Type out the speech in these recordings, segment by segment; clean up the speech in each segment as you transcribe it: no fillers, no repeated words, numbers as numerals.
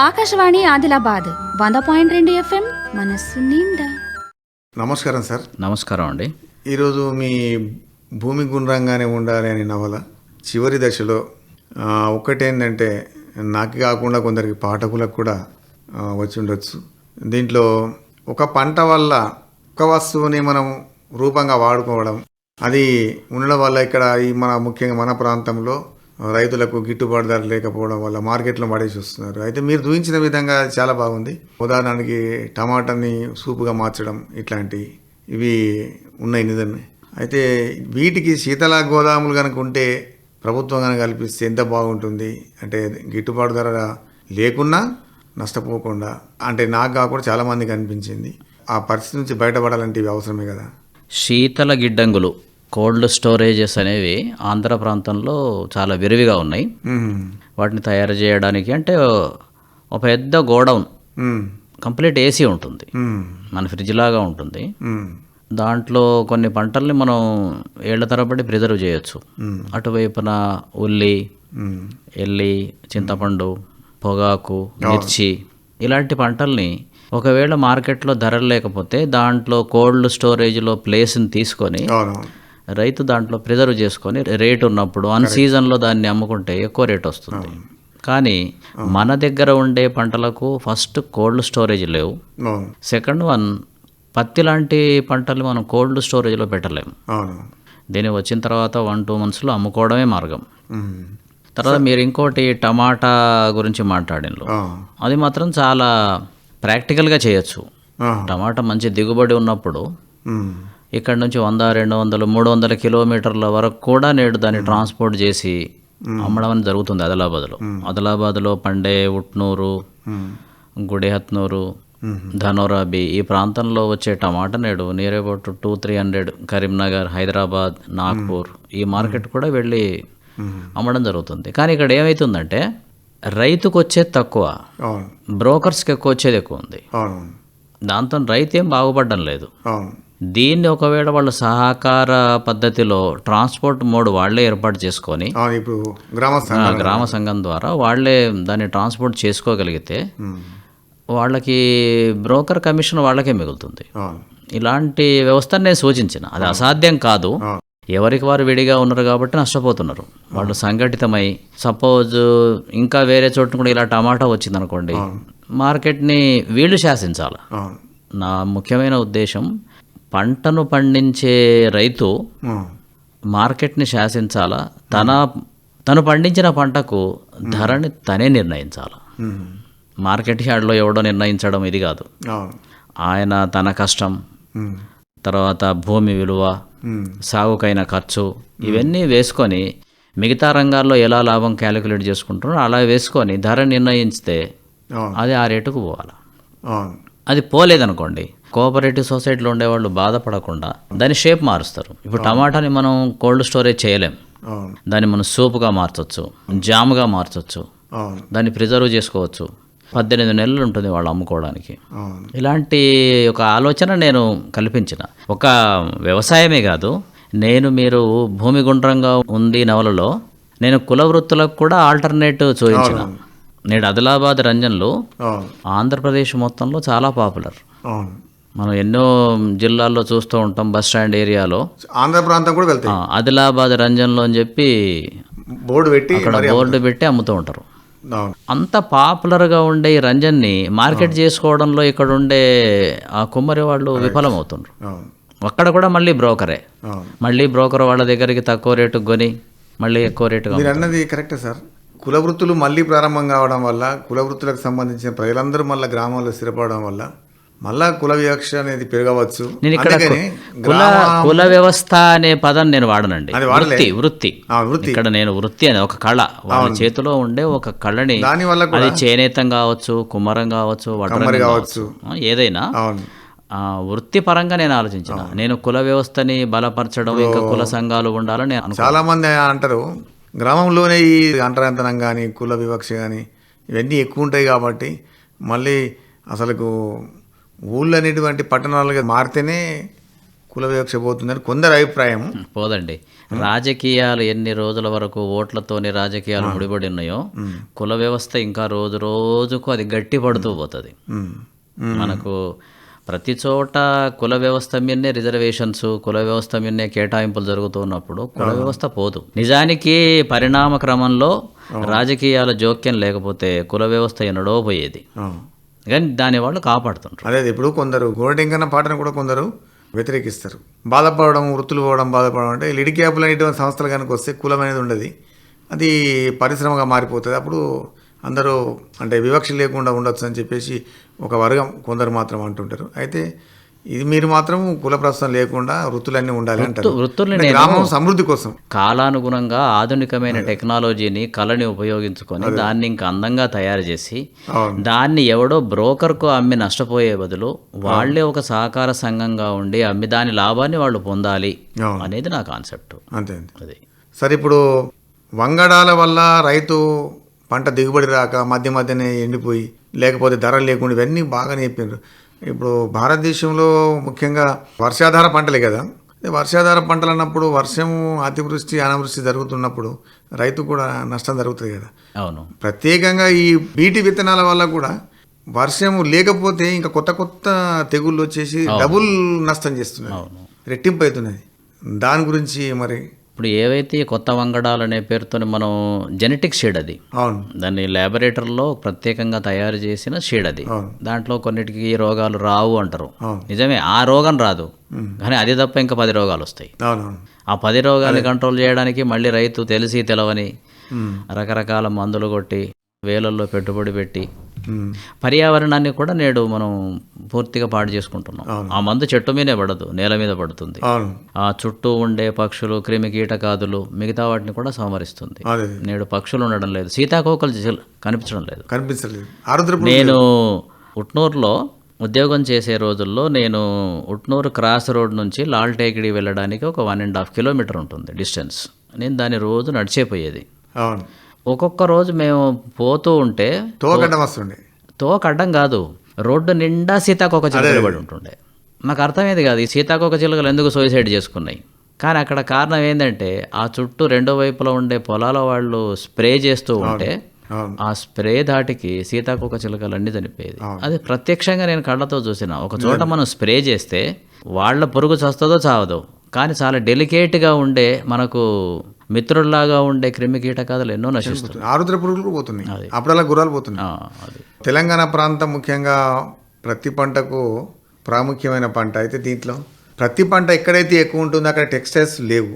Akashvani Adilabad 100.2 FM మనస్సు నిండా. నమస్కారం సార్. నమస్కారం అండి. ఈరోజు మీ భూమి గుండ్రంగానే ఉండాలి అనే నవల చివరి దశలో ఒక్కటేంటంటే నాకు కాకుండా కొందరికి పాఠకులకు కూడా వచ్చి ఉండొచ్చు. దీంట్లో ఒక పంట వల్ల ఒక వస్తువుని మనం రూపంగా వాడుకోవడం, అది ఉండడం వల్ల ఇక్కడ ముఖ్యంగా మన ప్రాంతంలో రైతులకు గిట్టుబాటు ధర లేకపోవడం వల్ల మార్కెట్లో పడేసి వస్తున్నారు. అయితే మీరు చూపించిన విధంగా చాలా బాగుంది. ఉదాహరణకి టమాటాని సూపుగా మార్చడం, ఇవి ఉన్నాయి నిజమే. అయితే వీటికి శీతల గోదాములు కనుక ఉంటే, ప్రభుత్వం కనుక కల్పిస్తే ఎంత బాగుంటుంది. అంటే గిట్టుబాటు ధర లేకున్నా నష్టపోకుండా, అంటే నాకు కాకుండా చాలామందికి అనిపించింది. ఆ పరిస్థితి నుంచి బయటపడాలంటే ఇవి అవసరమే కదా. శీతల గిడ్డంగులు, కోల్డ్ స్టోరేజెస్ అనేవి ఆంధ్ర ప్రాంతంలో చాలా విరివిగా ఉన్నాయి. వాటిని తయారు చేయడానికి అంటే ఒక పెద్ద గోడౌన్, కంప్లీట్ ఏసీ ఉంటుంది, మన ఫ్రిడ్జ్ లాగా ఉంటుంది. దాంట్లో కొన్ని పంటల్ని మనం ఏళ్ల తరబడి ప్రిజర్వ్ చేయొచ్చు. అటువైపున ఉల్లి, ఎల్లి, చింతపండు, పొగాకు, మిర్చి ఇలాంటి పంటల్ని ఒకవేళ మార్కెట్లో ధరలు లేకపోతే దాంట్లో కోల్డ్ స్టోరేజ్లో ప్లేస్ని తీసుకొని రైతు దాంట్లో ప్రిజర్వ్ చేసుకొని రేట్ ఉన్నప్పుడు అన్ సీజన్లో దాన్ని అమ్ముకుంటే ఎక్కువ రేట్ వస్తుంది. కానీ మన దగ్గర ఉండే పంటలకు ఫస్ట్ కోల్డ్ స్టోరేజ్ లేవు. సెకండ్ వన్, పత్తి లాంటి పంటలు మనం కోల్డ్ స్టోరేజ్లో పెట్టలేము. దీని వచ్చిన తర్వాత 1-2 monthsలో అమ్ముకోవడమే మార్గం. తర్వాత మీరు ఇంకోటి టమాటా గురించి మాట్లాడినలో, అది మాత్రం చాలా ప్రాక్టికల్గా చేయొచ్చు. టమాటా మంచి దిగుబడి ఉన్నప్పుడు ఇక్కడ నుంచి 100, 200, 300 కిలోమీటర్ల వరకు కూడా నేడు దాన్ని ట్రాన్స్పోర్ట్ చేసి అమ్మడం అనేది జరుగుతుంది. ఆదిలాబాద్లో పండే ఉట్నూరు, గుడిహత్నూరు, ధనోరాబి ఈ ప్రాంతంలో వచ్చే టమాటా నేడు నియర్ అబౌట్ 200-300 కరీంనగర్, హైదరాబాద్, నాగ్పూర్ ఈ మార్కెట్ కూడా వెళ్ళి అమ్మడం జరుగుతుంది. కానీ ఇక్కడ ఏమవుతుందంటే రైతుకు వచ్చేది తక్కువ, బ్రోకర్స్కి వచ్చేది ఎక్కువ ఉంది. దాంతో రైతు ఏం బాగుపడడం లేదు. దీన్ని ఒకవేళ వాళ్ళు సహకార పద్ధతిలో ట్రాన్స్పోర్ట్ మోడ్ వాళ్లే ఏర్పాటు చేసుకొని గ్రామ సంఘం ద్వారా వాళ్లే దాన్ని ట్రాన్స్పోర్ట్ చేసుకోగలిగితే వాళ్ళకి బ్రోకర్ కమిషన్ వాళ్ళకే మిగులుతుంది. ఇలాంటి వ్యవస్థను నేను సూచించిన. అది అసాధ్యం కాదు, ఎవరికి వారు విడిగా ఉన్నారు కాబట్టి నష్టపోతున్నారు. వాళ్ళు సంఘటితమై సపోజ్ ఇంకా వేరే చోటు కూడా ఇలా టమాటా వచ్చింది అనుకోండి, మార్కెట్ని వీళ్ళు శాసించాలి. నా ముఖ్యమైన ఉద్దేశం, పంటను పండించే రైతు మార్కెట్ని శాసించాలా, తను పండించిన పంటకు ధరని తనే నిర్ణయించాలి. మార్కెట్ యార్డ్లో ఎవడో నిర్ణయించడం ఇది కాదు. ఆయన తన కష్టం, తర్వాత భూమి విలువ, సాగుకైన ఖర్చు ఇవన్నీ వేసుకొని మిగతా రంగాల్లో ఎలా లాభం క్యాలిక్యులేట్ చేసుకుంటున్నారో అలా వేసుకొని ధర నిర్ణయిస్తే అది ఆ రేటుకు పోవాలి. అది పోలేదనుకోండి, కోఆపరేటివ్ సొసైటీలో ఉండేవాళ్ళు బాధపడకుండా దాని షేప్ మారుస్తారు. ఇప్పుడు టమాటాని మనం కోల్డ్ స్టోరేజ్ చేయలేం, దాన్ని మనం సూపుగా మార్చవచ్చు, జామ్గా మార్చవచ్చు, దాన్ని ప్రిజర్వ్ చేసుకోవచ్చు. 18 నెలలు ఉంటుంది వాళ్ళు అమ్ముకోవడానికి. ఇలాంటి ఒక ఆలోచన నేను కల్పించిన. ఒక వ్యవసాయమే కాదు, మీరు భూమి గుండ్రంగా ఉంది నవలలో నేను కుల వృత్తులకు కూడా ఆల్టర్నేటివ్ చూపించిన. నేడు ఆదిలాబాద్ రంజన్లు ఆంధ్రప్రదేశ్ మొత్తంలో చాలా పాపులర్. మనం ఎన్నో జిల్లాల్లో చూస్తూ ఉంటాం. బస్ స్టాండ్ ఏరియాలో ఆంధ్ర ప్రాంతం కూడా వెళ్తాయి, ఆదిలాబాద్ రంజన్లో అని చెప్పి బోర్డు పెట్టి అమ్ముతూ ఉంటారు. అంత పాపులర్గా ఉండే ఈ రంజన్ని మార్కెట్ చేసుకోవడంలో ఇక్కడ ఉండే ఆ కుమ్మరి వాళ్ళు విఫలమవుతున్నారు. అక్కడ కూడా మళ్ళీ బ్రోకర్ వాళ్ళ దగ్గరికి తక్కువ రేటుకు కొని మళ్ళీ ఎక్కువ రేటుగా. మీరు అన్నది కరెక్టే సార్. కుల వృత్తులు మళ్ళీ ప్రారంభం కావడం వల్ల, కుల వృత్తులకు సంబంధించిన ప్రజలందరూ మళ్ళీ గ్రామాల్లో స్థిరపడడం వల్ల మళ్ళా కుల వివక్ష అనేది పెరగవచ్చు. నేను ఇక్కడ కుల వ్యవస్థ అనే పదం నేను వాడనండి. వృత్తి ఇక్కడ నేను వృత్తి అనే ఒక కళ, వాళ్ళ చేతిలో ఉండే ఒక కళని, అది చేనేతం కావచ్చు, కుమ్మరం కావచ్చు, వడ్రంగం కావచ్చు, ఏదైనా వృత్తిపరంగా నేను ఆలోచించిన. నేను కుల వ్యవస్థని బలపరచడం, ఇంకా కుల సంఘాలు ఉండాలని చాలా మంది అంటారు. గ్రామంలోనే ఈ అంటరాంతనం కానీ కుల వివక్ష కానీ ఇవన్నీ ఎక్కువ ఉంటాయి కాబట్టి మళ్ళీ అసలుకు ఊళ్ళో అనేటువంటి పట్టణాలుగా మారితేనే కుల వివక్ష పోతుందని కొందరు అభిప్రాయం. పోదండి, రాజకీయాలు ఎన్ని రోజుల వరకు ఓట్లతోని రాజకీయాలు ముడిపడి ఉన్నాయో కుల వ్యవస్థ ఇంకా రోజు రోజుకు అది గట్టి పడుతూ పోతుంది. మనకు ప్రతి చోట కుల వ్యవస్థ మీదనే రిజర్వేషన్స్, కుల వ్యవస్థ మీదనే కేటాయింపులు జరుగుతున్నప్పుడు కుల వ్యవస్థ పోదు. నిజానికి పరిణామ క్రమంలో రాజకీయాల జోక్యం లేకపోతే కుల వ్యవస్థ ఎన్నడో పోయేది, కానీ దాని వాళ్ళు కాపాడుతుంటారు. అదే ఇప్పుడు కొందరు గోరటెంకన్న పాటను కూడా కొందరు వ్యతిరేకిస్తారు. బాధపడడం, వృత్తులు పోవడం, బాధపడడం అంటే లిడి క్యాపులు అనేటువంటి సంస్థలు కనుక వస్తే కులం అనేది ఉండదు, అది పరిశ్రమగా మారిపోతుంది. అప్పుడు అందరూ అంటే వివక్ష లేకుండా ఉండొచ్చు అని చెప్పేసి ఒక వర్గం కొందరు మాత్రం అంటుంటారు. అయితే ఇది మీరు మాత్రం కుల ప్రస్తుతం లేకుండా వృత్తులన్నీ ఉండాలి అంటారు. వృత్తుల్ని గ్రామం సమృద్ధి కోసం కాలానుగుణంగా ఆధునికమైన టెక్నాలజీని, కళని ఉపయోగించుకొని దాన్ని ఇంకా అందంగా తయారు చేసి దాన్ని ఎవడో బ్రోకర్కు అమ్మి నష్టపోయే బదులు వాళ్ళే ఒక సహకార సంఘంగా ఉండి అమ్మి దాని లాభాన్ని వాళ్ళు పొందాలి అనేది నా కాన్సెప్ట్. అంతే అది. సరే, ఇప్పుడు వంగడాల వల్ల రైతు పంట దిగుబడి రాక మధ్య మధ్యనే ఎండిపోయి లేకపోతే ధరలు లేకుండా ఇవన్నీ బాగా చెప్పారు. ఇప్పుడు భారతదేశంలో ముఖ్యంగా వర్షాధార పంటలే కదా. వర్షాధార పంటలు అన్నప్పుడు వర్షము, అతివృష్టి, అనావృష్టి జరుగుతున్నప్పుడు రైతు కూడా నష్టం జరుగుతుంది కదా. అవును. ప్రత్యేకంగా ఈ బీటి విత్తనాల వల్ల కూడా వర్షము లేకపోతే ఇంకా కొత్త కొత్త తెగుళ్ళు వచ్చేసి డబుల్ నష్టం చేస్తున్నాయి, రెట్టింపు అవుతున్నది. దాని గురించి మరి ఇప్పుడు ఏవైతే కొత్త వంగడాలు అనే పేరుతో మనం జెనెటిక్ షీడ్ అది, అవును, దాన్ని ల్యాబొరేటరీలో ప్రత్యేకంగా తయారు చేసిన షీడ్ అది. దాంట్లో కొన్నిటికి రోగాలు రావు అంటారు. నిజమే, ఆ రోగం రాదు, కానీ అది తప్ప ఇంకా 10 రోగాలు వస్తాయి. ఆ 10 రోగాన్ని కంట్రోల్ చేయడానికి మళ్ళీ రైతు తెలిసి తెలవని రకరకాల మందులు కొట్టి వేలల్లో పెట్టుబడి పెట్టి పర్యావరణాన్ని కూడా నేడు మనం పూర్తిగా పాడు చేసుకుంటున్నాం. ఆ మందు చెట్టు మీదే పడదు, నేల మీద పడుతుంది. ఆ చుట్టూ ఉండే పక్షులు, క్రిమి కీటకాదులు, మిగతా వాటిని కూడా సంహరిస్తుంది. నేడు పక్షులు ఉండడం లేదు, సీతాకోకలు కనిపించడం లేదు. నేను ఉట్నూరులో ఉద్యోగం చేసే రోజుల్లో నేను ఉట్నూరు క్రాస్ రోడ్ నుంచి లాల్ టేకిడి వెళ్ళడానికి ఒక 1.5 కిలోమీటర్ ఉంటుంది డిస్టెన్స్. నేను దాన్ని రోజు నడిచేపోయేది. ఒక్కొక్క రోజు మేము పోతూ ఉంటే తోకడ్డం కాదు, రోడ్డు నిండా సీతాకోక చిలుకలు పడి ఉంటుండే. నాకు అర్థమేది కాదు ఈ సీతాకోక చిలుకలు ఎందుకు సూసైడ్ చేసుకున్నాయి. కానీ అక్కడ కారణం ఏంటంటే ఆ చుట్టూ 2 వైపులా ఉండే పొలాల వాళ్ళు స్ప్రే చేస్తూ ఉంటే ఆ స్ప్రే ధాటికి సీతాకోక చిలుకలు అన్నీ చనిపోయేది. అది ప్రత్యక్షంగా నేను కళ్ళతో చూసిన. ఒక చోట మనం స్ప్రే చేస్తే వాళ్ళ పురుగు చస్తుందో చావదో, కానీ చాలా డెలికేట్గా ఉండే మనకు మిత్రుల్లాగా ఉండే క్రిమి కీటకాదులు ఎన్నో నశిస్తున్నాయి. ఆరుద్ర పురుగులు పోతున్నాయి, అప్పుడల్లా గుర్రాలు పోతున్నాయి. తెలంగాణ ప్రాంతం ముఖ్యంగా ప్రతి పంటకు ప్రాముఖ్యమైన పంట. అయితే దీంట్లో ప్రతి పంట ఎక్కడైతే ఎక్కువ ఉంటుందో అక్కడ టెక్స్టైల్స్ లేవు.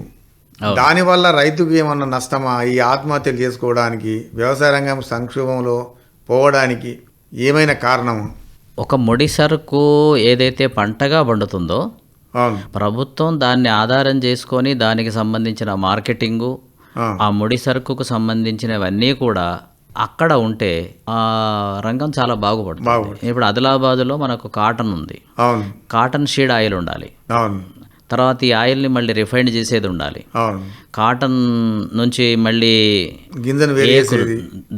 దానివల్ల రైతుకు ఏమన్నా నష్టమా? ఈ ఆత్మహత్యలు చేసుకోవడానికి, వ్యవసాయ రంగం సంక్షోభంలో పోవడానికి ఏమైనా కారణం? ఒక ముడి సరుకు ఏదైతే పంటగా పండుతుందో ప్రభుత్వం దాన్ని ఆధారం చేసుకొని దానికి సంబంధించిన మార్కెటింగు, ఆ ముడి సరుకుకు సంబంధించినవన్నీ కూడా అక్కడ ఉంటే ఆ రంగం చాలా బాగుపడుతుంది. ఇప్పుడు ఆదిలాబాద్లో మనకు కాటన్ ఉంది, కాటన్ షీడ్ ఆయిల్ ఉండాలి, తర్వాత ఈ ఆయిల్ని మళ్ళీ రిఫైండ్ చేసేది ఉండాలి, కాటన్ నుంచి మళ్ళీ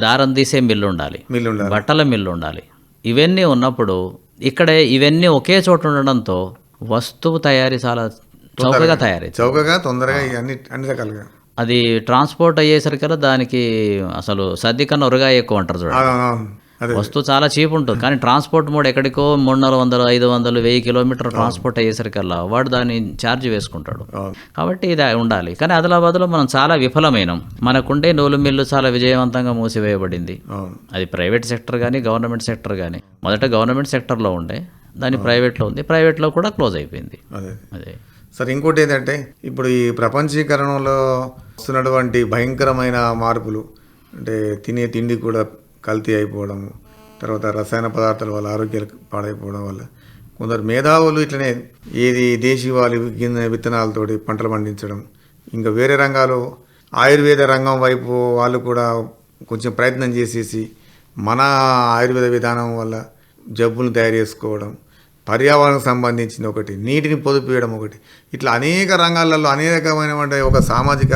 దారం తీసే మిల్లు ఉండాలి, బట్టల మిల్లు ఉండాలి. ఇవన్నీ ఉన్నప్పుడు ఇక్కడ ఇవన్నీ ఒకే చోట ఉండడంతో వస్తువు తయారీ చాలా చౌకగా తొందరగా అన్ని రకాలుగా అది ట్రాన్స్పోర్ట్ అయ్యేసరికల్లా దానికి అసలు సర్ది కన్నా ఉరగా ఎక్కువ అంటారు చూడండి. వస్తువు చాలా చీప్ ఉంటుంది, కానీ ట్రాన్స్పోర్ట్ మోడ్ ఎక్కడికో 300, 500, 1000 కిలోమీటర్ ట్రాన్స్పోర్ట్ అయ్యేసరికల్లా వాడు దాన్ని ఛార్జ్ వేసుకుంటాడు. కాబట్టి ఇది ఉండాలి. కానీ ఆదిలాబాద్లో మనం చాలా విఫలమైనాం. మనకుండే నూలు మిల్లు చాలా విజయవంతంగా మూసివేయబడింది. అది ప్రైవేట్ సెక్టర్ కానీ గవర్నమెంట్ సెక్టర్ కానీ. మొదట గవర్నమెంట్ సెక్టర్లో ఉండే, దాన్ని ప్రైవేట్లో ఉంది, ప్రైవేట్లో కూడా క్లోజ్ అయిపోయింది. అదే సరే, ఇంకోటి ఏంటంటే ఇప్పుడు ఈ ప్రపంచీకరణలో వస్తున్నటువంటి భయంకరమైన మార్పులు, అంటే తినే తిండి కూడా కల్తీ అయిపోవడము, తర్వాత రసాయన పదార్థాల వల్ల ఆరోగ్యాలు పాడైపోవడం వల్ల కొందరు మేధావులు ఇట్లనే ఏది దేశీవాళి విత్తనాలతోటి పంటలు పండించడం, ఇంకా వేరే రంగాలు ఆయుర్వేద రంగం వైపు వాళ్ళు కూడా కొంచెం ప్రయత్నం చేసేసి మన ఆయుర్వేద విధానం వల్ల జబ్బులను తయారు చేసుకోవడం, పర్యావరణకు సంబంధించిన ఒకటి, నీటిని పొదుపు చేయడం ఒకటి, ఇట్లా అనేక రంగాలలో అనేకమైన ఒక సామాజిక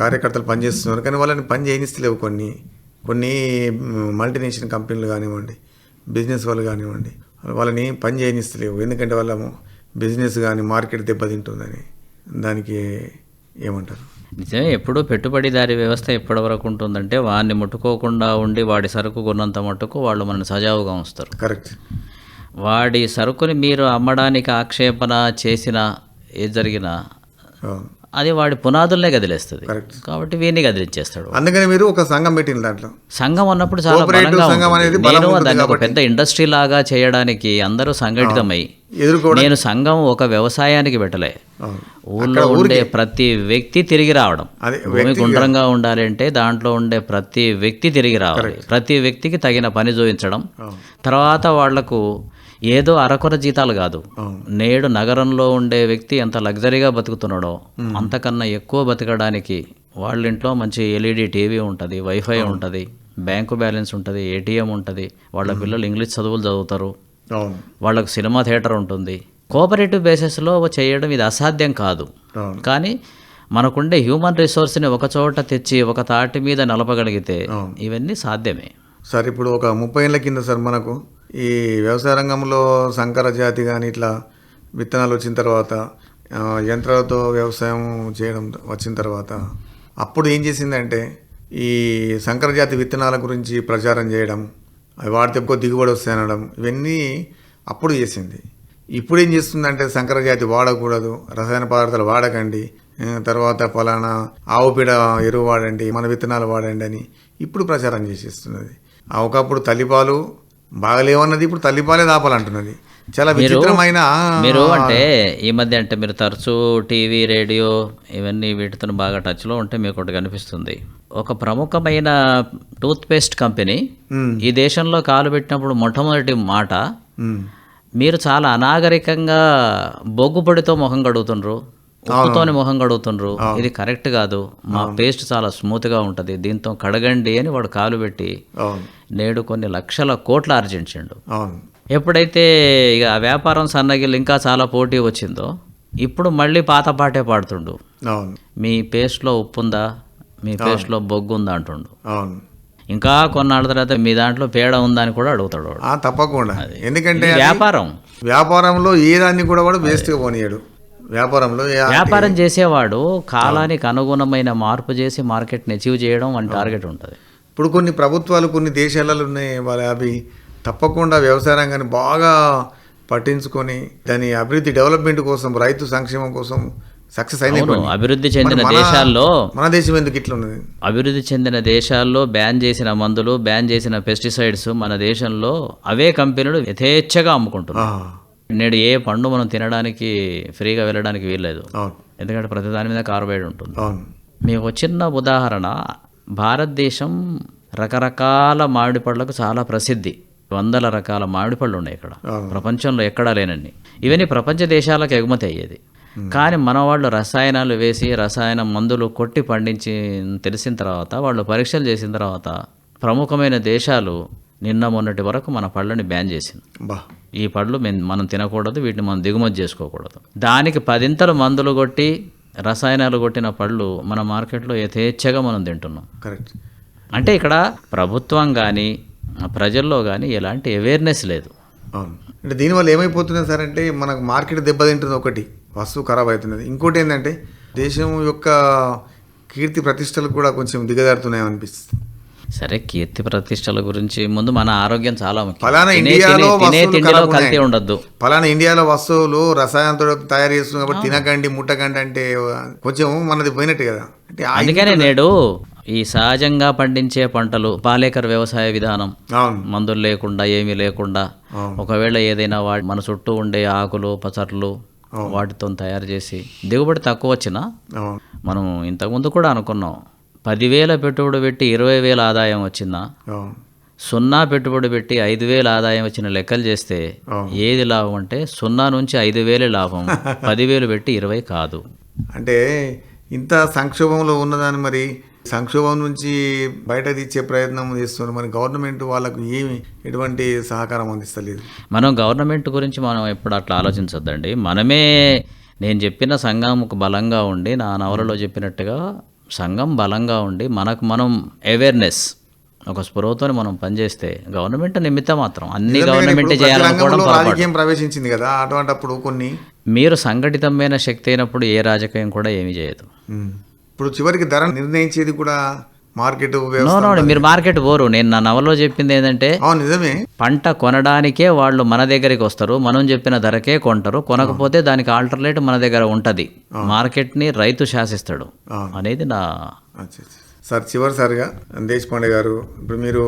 కార్యకర్తలు పనిచేస్తున్నారు. కానీ వాళ్ళని పని చేయనిస్తలేవు కొన్ని మల్టీనేషనల్ కంపెనీలు కానివ్వండి, బిజినెస్ వాళ్ళు కానివ్వండి, వాళ్ళని పని చేయనిస్తలేవు. ఎందుకంటే వాళ్ళ బిజినెస్ కానీ మార్కెట్ దెబ్బతింటుందని. దానికి ఏమంటారు? నిజమే, ఎప్పుడు పెట్టుబడిదారీ వ్యవస్థ ఎప్పటి వరకు ఉంటుందంటే వాడిని ముట్టుకోకుండా ఉండి వాడి సరుకు కొన్నంత మట్టుకు వాళ్ళు మనల్ని సజావుగా ఉంచుతారు. కరెక్ట్. వాడి సరుకుని మీరు అమ్మడానికి ఆక్షేపణ చేసినా ఏది జరిగినా అవును. అది వాడి పునాదులనే కదిలేస్తుంది. కరెక్ట్. కాబట్టి వీడిని కదిలించేస్తాడు. అందుకని మీరు ఒక సంఘం పెట్టిన దాంట్లో సంఘం అన్నప్పుడు చాలా కోఆపరేటివ్ బలంగా సంఘం ఉంటుంది. అనేది బలం నేను ఉంటుంది దాన్ని ఒక కాబట్టి పెద్ద ఇండస్ట్రీ లాగా చేయడానికి అందరూ సంఘటితమై, ఎదుర్కోవడం. నేను సంఘం ఒక వ్యవసాయానికి పెట్టలే, అవును. ఊళ్ళో ఉండే ప్రతి వ్యక్తి తిరిగి రావడం. అదే భూమి గుండ్రంగా ఉండాలి అంటే దాంట్లో ఉండే ప్రతి వ్యక్తి తిరిగి రావాలి. ప్రతి వ్యక్తికి తగిన పని చూపించడం. తర్వాత వాళ్లకు ఏదో అరకొర జీతాలు కాదు. నేడు నగరంలో ఉండే వ్యక్తి ఎంత లగ్జరీగా బతుకుతున్నాడో అంతకన్నా ఎక్కువ బతకడానికి వాళ్ళ ఇంట్లో మంచి ఎల్ఈడి టీవీ ఉంటుంది, వైఫై ఉంటుంది, బ్యాంకు బ్యాలెన్స్ ఉంటుంది, ఏటీఎం ఉంటుంది, వాళ్ళ పిల్లలు ఇంగ్లీష్ చదువులు చదువుతారు, అవును. వాళ్ళకు సినిమా థియేటర్ ఉంటుంది. కోఆపరేటివ్ బేసిస్లో చేయడం ఇది అసాధ్యం కాదు. కానీ మనకుండే హ్యూమన్ రిసోర్స్ని ఒక చోట తెచ్చి ఒక తాటి మీద నిలపగలిగితే ఇవన్నీ సాధ్యమే. సార్ ఇప్పుడు ఒక 30 ఏళ్ళ కింద సార్ మనకు ఈ వ్యవసాయ రంగంలో సంకర జాతి కానీ ఇట్లా విత్తనాలు వచ్చిన తర్వాత యంత్రాలతో వ్యవసాయం చేయడం వచ్చిన తర్వాత అప్పుడు ఏం చేసిందంటే ఈ సంకర జాతి విత్తనాల గురించి ప్రచారం చేయడం, అవి వాడితే ఎక్కువ దిగుబడి వస్తాయి అనడం, ఇవన్నీ అప్పుడు చేసింది. ఇప్పుడు ఏం చేస్తుందంటే సంకర జాతి వాడకూడదు, రసాయన పదార్థాలు వాడకండి, తర్వాత ఫలానా ఆవు పేడ ఎరువు వాడండి, మన విత్తనాలు వాడండి అని ఇప్పుడు ప్రచారం చేసేస్తున్నది. ఒకప్పుడు తల్లిపాలు బాగలేవన్నది ఇప్పుడు తల్లిపాలే దాపాలంటున్నది. చాలా విచిత్రమైన మీరు అంటే ఈ మధ్య అంటే మీరు తరచూ టీవీ రేడియో ఇవన్నీ వీటితో బాగా టచ్లో ఉంటే మీకు ఒకటి కనిపిస్తుంది. ఒక ప్రముఖమైన టూత్పేస్ట్ కంపెనీ ఈ దేశంలో కాలు పెట్టినప్పుడు మొట్టమొదటి మాట, మీరు చాలా అనాగరికంగా బొగ్గుపొడితో ముఖం కడుగుతుండ్రు, ఉప్పుతోని ముఖం కడుగుతుండ్రు, ఇది కరెక్ట్ కాదు, మా పేస్ట్ చాలా స్మూత్గా ఉంటుంది, దీంతో కడగండి అని వాడు కాలు పెట్టి నేడు కొన్ని లక్షల కోట్లు ఆర్జించిండు. ఎప్పుడైతే ఇక ఆ వ్యాపారం సన్నగిల్లి ఇంకా చాలా పోటీ వచ్చిందో ఇప్పుడు మళ్ళీ పాత పాటే పాడుతుండు, మీ పేస్ట్లో ఉప్పు ఉందా, మీ పేస్ట్లో బొగ్గు ఉందా అంటుండు. ఇంకా కొన్నాళ్ళ తర్వాత మీ దాంట్లో పేడ ఉందా అని కూడా అడుగుతాడు వాడు. తప్పకుండా. ఎందుకంటే వ్యాపారంలో ఏ దాన్ని కూడా వాడు వేస్ట్గా పోనీయాడు. వ్యాపారం చేసేవాడు కాలానికి అనుగుణమైన మార్పు చేసి మార్కెట్ని అచీవ్ చేయడం అని టార్గెట్ ఉంటుంది. ఇప్పుడు కొన్ని ప్రభుత్వాలు కొన్ని దేశాలలో ఉన్నాయి, వాళ్ళ అవి తప్పకుండా వ్యవసాయ రంగాన్ని బాగా పట్టించుకొని దాని అభివృద్ధి డెవలప్మెంట్ కోసం, రైతు సంక్షేమం కోసం సక్సెస్ అయిన అభివృద్ధి చెందిన దేశాల్లో మన దేశం ఎందుకు ఇట్లా ఉన్నది? అభివృద్ధి చెందిన దేశాల్లో బ్యాన్ చేసిన మందులు, బ్యాన్ చేసిన పెస్టిసైడ్స్ మన దేశంలో అవే కంపెనీలు యథేచ్ఛగా అమ్ముకుంటున్నాయి. నేడు ఏ పండు మనం తినడానికి ఫ్రీగా వెళ్ళడానికి వీల్లేదు, ఎందుకంటే ప్రతి దాని మీద కార్బైడ్ ఉంటుంది. మీకు ఒక చిన్న ఉదాహరణ, భారతదేశం రకరకాల మామిడి పళ్ళకు చాలా ప్రసిద్ధి. 100 రకాల మామిడి పళ్ళు ఉన్నాయి ఇక్కడ, ప్రపంచంలో ఎక్కడా లేనండి. ఇవన్నీ ప్రపంచ దేశాలకు ఎగుమతి అయ్యేది. కానీ మన వాళ్ళు రసాయనాలు వేసి రసాయన మందులు కొట్టి పండించి తెలిసిన తర్వాత వాళ్ళు పరీక్షలు చేసిన తర్వాత ప్రముఖమైన దేశాలు నిన్న మొన్నటి వరకు మన పళ్ళని బ్యాన్ చేసింది. ఈ పళ్ళు మనం తినకూడదు, వీటిని మనం దిగుమతి చేసుకోకూడదు. దానికి 10 మందులు కొట్టి రసాయనాలు కొట్టిన పళ్ళు మన మార్కెట్లో యథేచ్ఛగా మనం తింటున్నాం. కరెక్ట్. అంటే ఇక్కడ ప్రభుత్వం కానీ ప్రజల్లో కానీ ఎలాంటి అవేర్నెస్ లేదు. అవును. అంటే దీనివల్ల ఏమైపోతుంది సార్ అంటే మనకు మార్కెట్ దెబ్బతింటుంది, ఒకటి వస్తువు ఖరాబ్ అవుతున్నది, ఇంకోటి ఏంటంటే దేశం యొక్క కీర్తి ప్రతిష్టలు కూడా కొంచెం దిగజారుతున్నాయి అనిపిస్తుంది. సరే, కీర్తి ప్రతిష్టల గురించి ముందు మన ఆరోగ్యం చాలా ముఖ్యం. ఫలానా ఇండియాలో వస్తువులు రసాయనంతో తయారు చేస్తుంది కాబట్టి తినకండి, ముట్టకండి అంటే కొంచెం మనది పోయినట్టు కదా. అంటే అందుకనే నేడు ఈ సహజంగా పండించే పంటలు, పాలేకర్ వ్యవసాయ విధానం, మందులు లేకుండా ఏమీ లేకుండా, ఒకవేళ ఏదైనా మన చుట్టూ ఉండే ఆకులు పచ్చట్లు వాటితో తయారు చేసి దిగుబడి తక్కువ వచ్చినా, మనం ఇంతకుముందు కూడా అనుకున్నాం 10,000 పెట్టుబడి పెట్టి 20,000 ఆదాయం వచ్చిందా, 0 పెట్టుబడి పెట్టి 5,000 ఆదాయం వచ్చిన లెక్కలు చేస్తే ఏది లాభం అంటే 0 నుంచి 5,000 లాభం, 10,000 పెట్టి 20 కాదు. అంటే ఇంత సంక్షోభంలో ఉన్నదాన్ని మరి సంక్షోభం నుంచి బయట తీర్చే ప్రయత్నం చేస్తున్నారు. మరి గవర్నమెంట్ వాళ్ళకు ఎటువంటి సహకారం అందిస్తలేదు. మనం గవర్నమెంట్ గురించి మనం ఎప్పుడు అట్లా ఆలోచించొద్దండి. మనమే, నేను చెప్పిన సంఘంకు బలంగా ఉండి, నా నవలలో చెప్పినట్టుగా సంఘం బలంగా ఉండి మనకు మనం అవేర్నెస్ ఒక స్పృహతో మనం పనిచేస్తే గవర్నమెంట్ నిమిత్తం మాత్రం అన్ని గవర్నమెంట్ చేయాలనుకోవడం రాజకీయం ప్రవేశించింది కదా, అటువంటిప్పుడు కొన్ని మీరు సంఘటితమైన శక్తి అయినప్పుడు ఏ రాజకీయం కూడా ఏమీ చేయదు. ఇప్పుడు చివరికి ధర నిర్ణయించేది కూడా మార్కెట్ నో వ్యవస్థ. నో మీరు మార్కెట్ పోరు. నేను నా నవలో చెప్పింది ఏంటంటే అవును, నిజమే. పంట కొనడానికే వాళ్ళు మన దగ్గరికి వస్తారు, మనం చెప్పిన ధరకే కొంటారు. కొనకపోతే దానికి ఆల్టర్నేట్ మన దగ్గర ఉంటుంది. మార్కెట్ని రైతు శాసిస్తాడు అనేది నా. సార్, చివరిసారిగా దేశపాండే గారు, ఇప్పుడు మీరు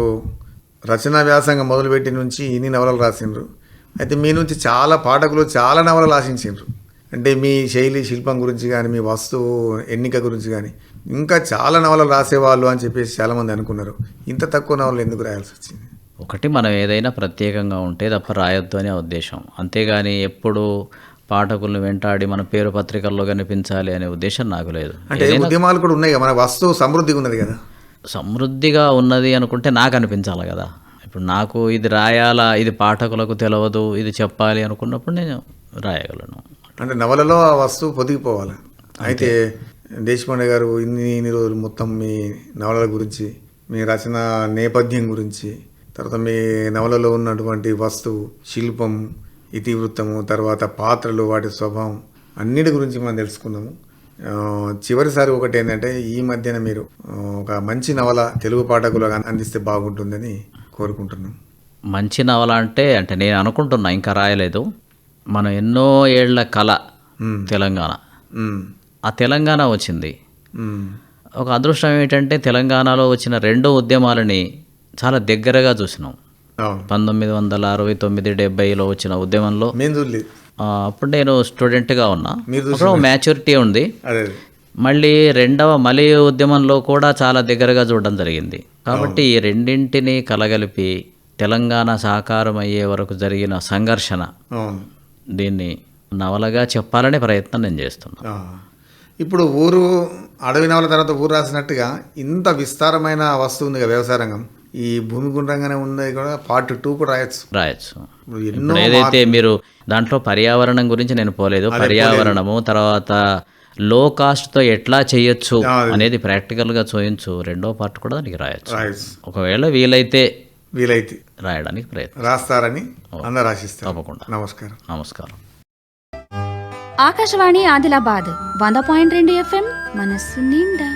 రచనా వ్యాసంగం మొదలుపెట్టి నుంచి ఇన్ని నవలలు రాసిండ్రు. అయితే మీ నుంచి చాలా పాఠకులు చాలా నవలలు ఆశించిండ్రు. అంటే మీ శైలి శిల్పం గురించి కానీ, మీ వస్తువు ఎన్నిక గురించి కానీ, ఇంకా చాలా నవలలు రాసేవాళ్ళు అని చెప్పేసి చాలామంది అనుకున్నారు. ఇంత తక్కువ నవలలు ఎందుకు రాయాల్సి వచ్చింది? ఒకటి, మనం ఏదైనా ప్రత్యేకంగా ఉంటే తప్ప రాయొద్దు అనే ఉద్దేశం. అంతేగాని ఎప్పుడు పాఠకులను వెంటాడి మన పేరు పత్రికల్లో కనిపించాలి అనే ఉద్దేశం నాకు లేదు. అంటే ఉద్యమాలు కూడా ఉన్నాయి కదా, మన వస్తువు సమృద్ధిగా ఉన్నది కదా. సమృద్ధిగా ఉన్నది అనుకుంటే నాకు అనిపించాలి కదా. ఇప్పుడు నాకు ఇది రాయాలా, ఇది పాఠకులకు తెలియదు, ఇది చెప్పాలి అనుకున్నప్పుడు నేను రాయగలను. అంటే నవలలో ఆ వస్తువు పొదిగిపోవాలి. అయితే దేశపాండే గారు ఇన్ని రోజులు మొత్తం మీ నవలల గురించి, మీ రచన నేపథ్యం గురించి, తర్వాత మీ నవలలో ఉన్నటువంటి వస్తువు శిల్పం, ఇతివృత్తము, తర్వాత పాత్రలు, వాటి స్వభావం అన్నిటి గురించి మనం తెలుసుకున్నాము. చివరిసారి ఒకటి ఏంటంటే, ఈ మధ్యన మీరు ఒక మంచి నవల తెలుగు పాఠకులకు అందిస్తే బాగుంటుందని కోరుకుంటున్నాం. మంచి నవల అంటే నేను అనుకుంటున్నా, ఇంకా రాయలేదు. మనం ఎన్నో ఏళ్ల కళ తెలంగాణ. ఆ తెలంగాణ వచ్చింది. ఒక అదృష్టం ఏమిటంటే తెలంగాణలో వచ్చిన రెండో ఉద్యమాలని చాలా దగ్గరగా చూసినాం. 1969-70లో వచ్చిన ఉద్యమంలో అప్పుడు నేను స్టూడెంట్గా ఉన్నా, మ్యాచ్యూరిటీ ఉంది. మళ్ళీ రెండవ మలి ఉద్యమంలో కూడా చాలా దగ్గరగా చూడడం జరిగింది. కాబట్టి ఈ రెండింటినీ కలగలిపి తెలంగాణ సాకారం అయ్యే వరకు జరిగిన సంఘర్షణ, దీన్ని నవలగా చెప్పాలనే ప్రయత్నం నేను చేస్తున్నా. ఇప్పుడు ఊరు అడవి నవల తర్వాత ఊరు రాసినట్టుగా ఇంత విస్తారమైన వస్తువు ఉంది వ్యవసాయ రంగం. ఈ భూమి గుండ్రంగానే ఉంది కూడా పార్ట్ 2 కూడా రాయొచ్చు. ఇప్పుడు ఏదైతే మీరు దాంట్లో పర్యావరణం గురించి నేను పోలేదు, పర్యావరణము తర్వాత లో కాస్ట్తో ఎట్లా చేయొచ్చు అనేది ప్రాక్టికల్గా చూయించు. రెండో పార్ట్ కూడా దానికి రాయొచ్చు. ఒకవేళ వీలైతే రాయడానికి ప్రయత్నం రాస్తారని అందరూ ఆశిస్తారు. తప్పకుండా. నమస్కారం. ఆకాశవాణి ఆదిలాబాద్ 100.2 FM మనస్సు నిండా.